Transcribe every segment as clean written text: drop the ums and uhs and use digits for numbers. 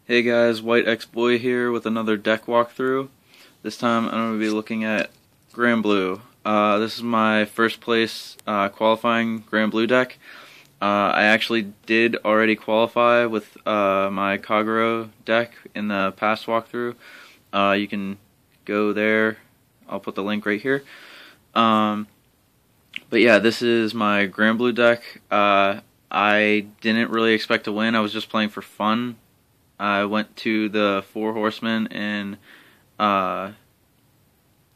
Hey guys, White X Boy here with another deck walkthrough. This time I'm going to be looking at Granblue. This is my first place qualifying Granblue deck. I actually did already qualify with my Kagero deck in the past walkthrough. You can go there. I'll put the link right here. But yeah, this is my Granblue deck. I didn't really expect to win. I was just playing for fun. I went to the Four Horsemen in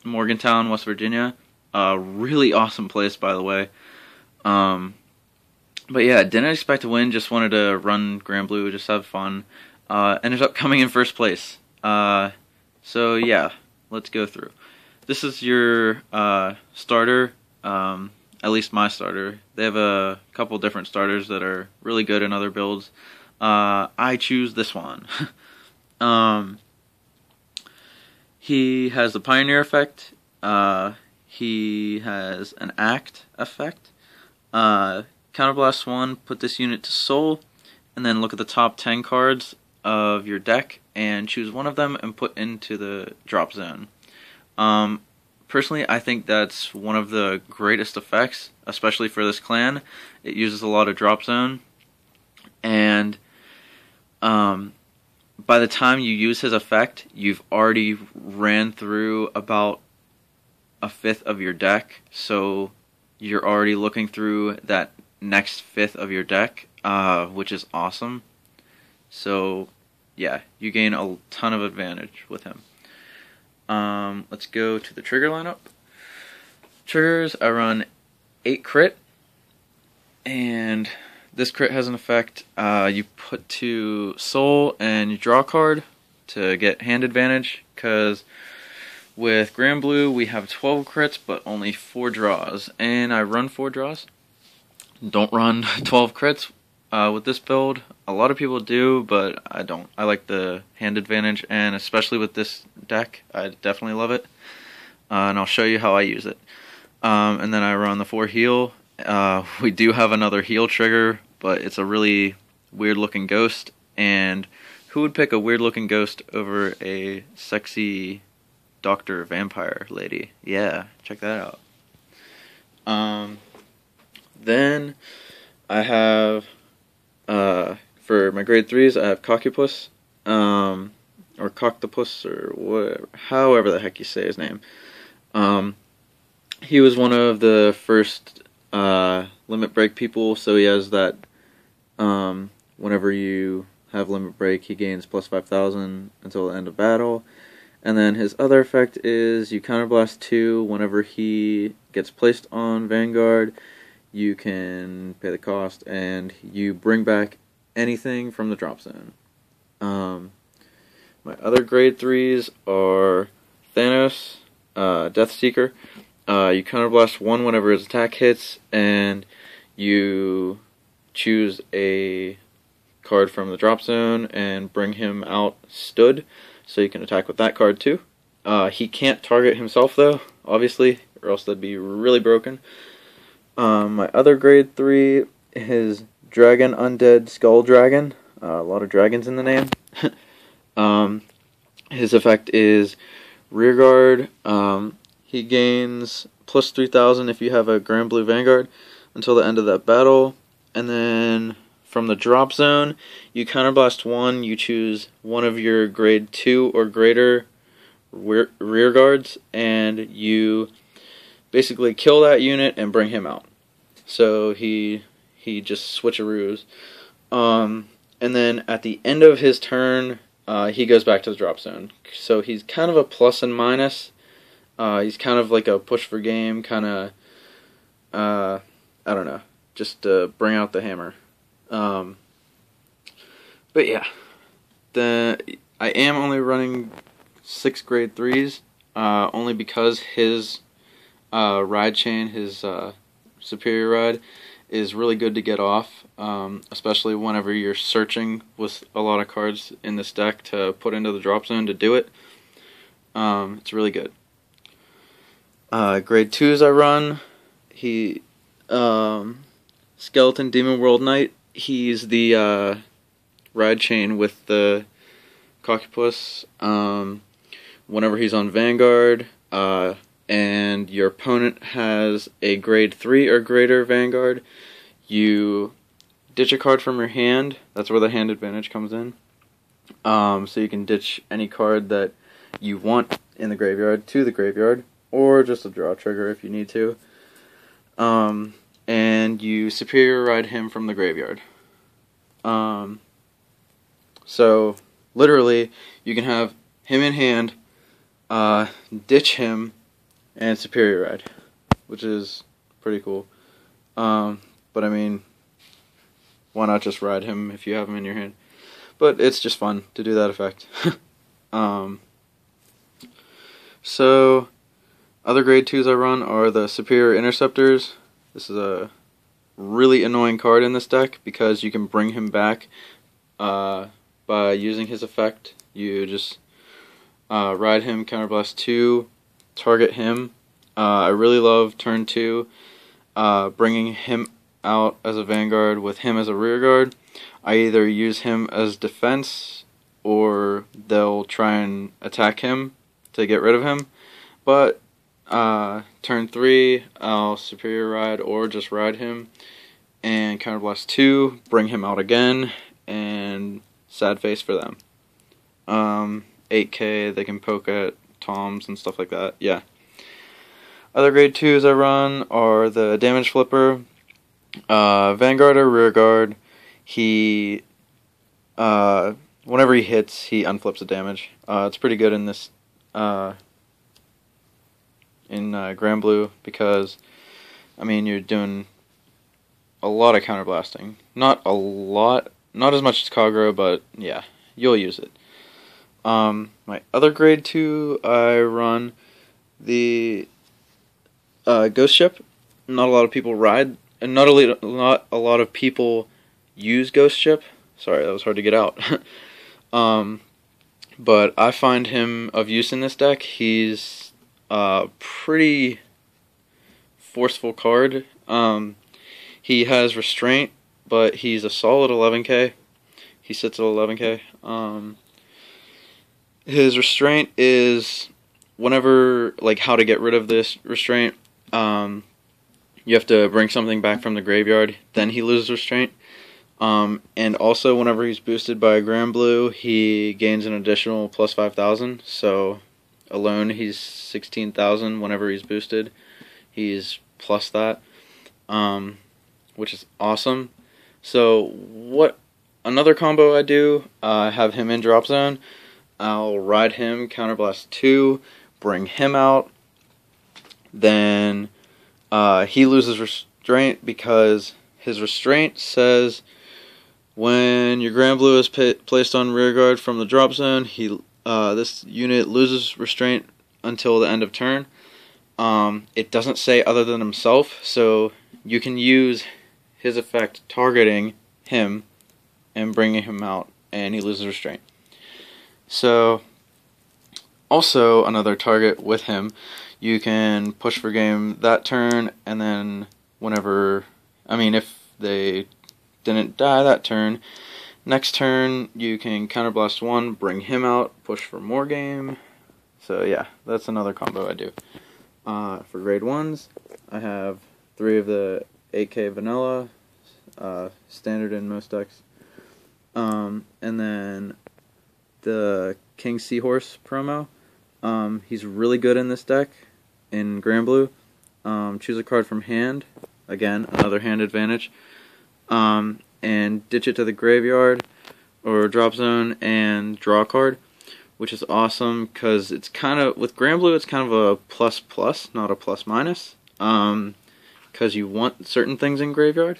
Morgantown, West Virginia. Really awesome place, by the way. But yeah, didn't expect to win. Just wanted to run Granblue, just have fun. Ended up coming in first place. So yeah, let's go through. This is your starter. At least my starter. They have a couple different starters that are really good in other builds. I choose this one. He has the Pioneer effect. He has an Act effect. Counterblast 1, put this unit to Soul, and then look at the top 10 cards of your deck and choose one of them and put into the drop zone. Personally, I think that's one of the greatest effects, especially for this clan. It uses a lot of drop zone, and by the time you use his effect, you've already ran through about a fifth of your deck, so you're already looking through that next fifth of your deck, which is awesome. So yeah, you gain a ton of advantage with him. Let's go to the trigger lineup. Triggers, I run 8 crit, and this crit has an effect. You put to Soul and you draw a card to get hand advantage, because with Granblue we have 12 crits but only 4 draws, and I run 4 draws. Don't run 12 crits with this build. A lot of people do, but I don't. I like the hand advantage, and especially with this deck, I definitely love it. And I'll show you how I use it. And then I run the 4 heal. We do have another heal trigger, but it's a really weird looking ghost, and who would pick a weird looking ghost over a sexy doctor vampire lady? Yeah, check that out. Then I have for my grade 3s I have Cockupus, or Coctopus, or whatever, however the heck you say his name. He was one of the first limit break people, so he has that whenever you have limit break, he gains plus 5,000 until the end of battle. And then his other effect is you counterblast 2 whenever he gets placed on Vanguard. You can pay the cost and you bring back anything from the drop zone. My other grade 3s are Thanos, Deathseeker. You counterblast 1 whenever his attack hits, and you choose a card from the drop zone and bring him out stood, so you can attack with that card too. He can't target himself though, obviously, or else that'd be really broken. My other grade 3 is Dragon Undead Skull Dragon. A lot of dragons in the name. His effect is Rearguard. He gains plus 3,000 if you have a Granblue Vanguard until the end of that battle. And then from the drop zone, you counterblast 1, you choose one of your grade 2 or greater rearguards, and you basically kill that unit and bring him out. So he just switcheroos. And then at the end of his turn, he goes back to the drop zone. So he's kind of a plus and minus. He's kind of like a push for game, kind of, I don't know, just to bring out the hammer. But yeah, I am only running 6 grade 3s, only because his ride chain, his superior ride, is really good to get off, especially whenever you're searching with a lot of cards in this deck to put into the drop zone to do it. It's really good. Grade 2s I run. He Skeleton Demon World Knight. He's the ride chain with the Cockipus. Whenever he's on Vanguard, and your opponent has a grade 3 or greater Vanguard, you ditch a card from your hand. That's where the hand advantage comes in. So you can ditch any card that you want in the graveyard to the graveyard, or just a draw trigger if you need to. And you superior ride him from the graveyard. So literally, you can have him in hand, ditch him, and superior ride, which is pretty cool. But I mean, why not just ride him if you have him in your hand? But it's just fun to do that effect. So, other grade 2s I run are the Superior Interceptors. This is a really annoying card in this deck because you can bring him back by using his effect. You just ride him, counterblast 2, target him. I really love turn 2, bringing him out as a Vanguard with him as a rear guard. I either use him as defense, or they'll try and attack him to get rid of him. But turn 3, I'll superior ride or just ride him and counterblast 2, bring him out again, and sad face for them. 8k, they can poke at toms and stuff like that. Yeah. Other grade 2s I run are the Damage Flipper, Vanguard or rear guard. He, whenever he hits, he unflips the damage. It's pretty good in this, Granblue, because, I mean, you're doing a lot of counterblasting. Not a lot, not as much as Kagura, but yeah, you'll use it. My other grade 2, I run the Ghost Ship. Not a lot of people ride, and not a lot of people use Ghost Ship. Sorry, that was hard to get out. But I find him of use in this deck. He's a pretty forceful card. He has Restraint, but he's a solid 11k. He sits at 11k. His Restraint is whenever, like, how to get rid of this Restraint. You have to bring something back from the graveyard, then he loses Restraint. And also, whenever he's boosted by a Granblue, he gains an additional plus 5,000. So, alone, he's 16,000 whenever he's boosted. He's plus that, which is awesome. So, what another combo I do, I have him in drop zone. I'll ride him, counterblast 2, bring him out. Then, he loses Restraint because his Restraint says when your Granblue is placed on rearguard from the drop zone, this unit loses Restraint until the end of turn. It doesn't say other than himself, so you can use his effect targeting him and bringing him out, and he loses Restraint. So, also another target with him, you can push for game that turn, and then whenever, if they didn't die that turn, next turn you can counterblast 1, bring him out, push for more game. So yeah, that's another combo I do. For grade 1s, I have 3 of the 8k vanilla, standard in most decks. And then the King Seahorse promo. He's really good in this deck, in Granblue. Choose a card from hand, again, another hand advantage, and ditch it to the graveyard or drop zone and draw a card, which is awesome because it's kind of, with Granblue, it's kind of a plus, not a plus minus, because you want certain things in graveyard,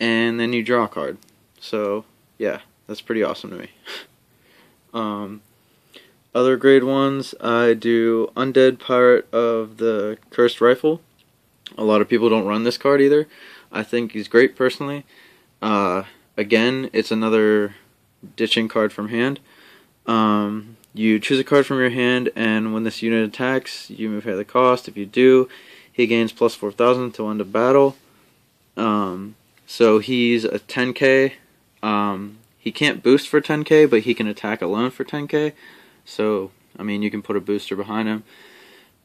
and then you draw a card. So, yeah, that's pretty awesome to me. Other grade 1s, I do Undead Pirate of the Cursed Rifle. A lot of people don't run this card either. I think he's great personally. Again, it's another ditching card from hand. You choose a card from your hand, and when this unit attacks, you may pay the cost. If you do, he gains plus 4,000 till end of battle. So he's a 10k. he can't boost for 10k, but he can attack alone for 10k. So, I mean, you can put a booster behind him.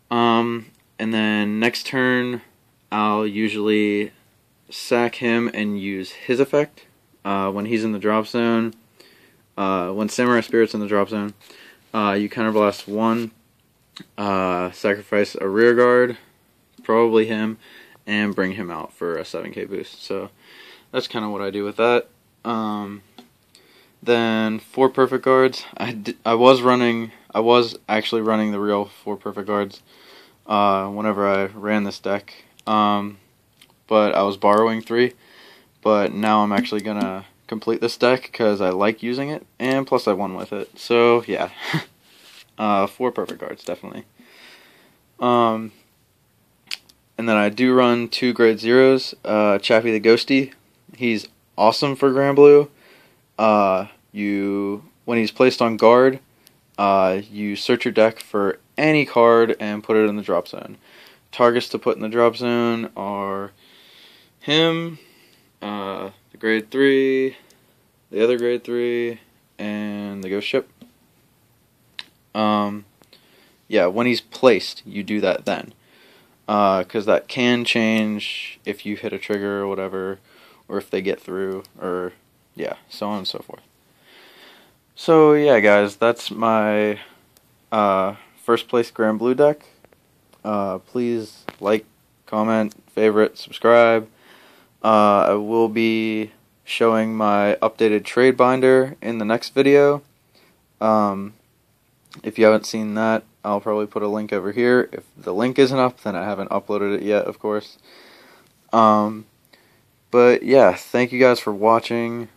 And then next turn, I'll usually sack him and use his effect when he's in the drop zone. When Samurai Spirit's in the drop zone, you counterblast 1, sacrifice a rear guard, probably him, and bring him out for a 7k boost. So that's kind of what I do with that. Then 4 perfect guards. I was actually running the real 4 perfect guards whenever I ran this deck, but I was borrowing 3. But now I'm actually gonna complete this deck because I like using it, and plus I won with it. So yeah, 4 perfect guards definitely. And then I do run 2 grade 0s. Chappie the Ghosty, he's awesome for Granblue. When he's placed on guard, you search your deck for any card and put it in the drop zone. Targets to put in the drop zone are him, the grade 3, the other grade 3, and the ghost ship. Yeah, when he's placed, you do that then. Because that can change if you hit a trigger or whatever, or if they get through, or yeah, so on and so forth. So yeah, guys, that's my first place Granblue deck. Please like, comment, favorite, subscribe. I will be showing my updated trade binder in the next video. If you haven't seen that, I'll probably put a link over here. If the link isn't up, then I haven't uploaded it yet, of course. But yeah, thank you guys for watching.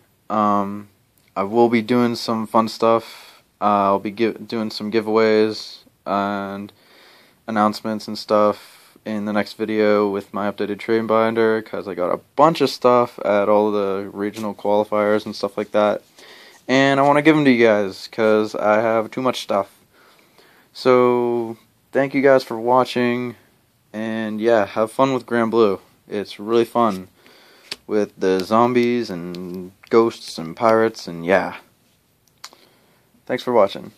I will be doing some fun stuff. I'll be doing some giveaways and announcements and stuff in the next video with my updated trade binder, because I got a bunch of stuff at all the regional qualifiers and stuff like that, and I want to give them to you guys because I have too much stuff. So thank you guys for watching, and yeah, have fun with Granblue. It's really fun with the zombies and ghosts and pirates, and yeah. Thanks for watching.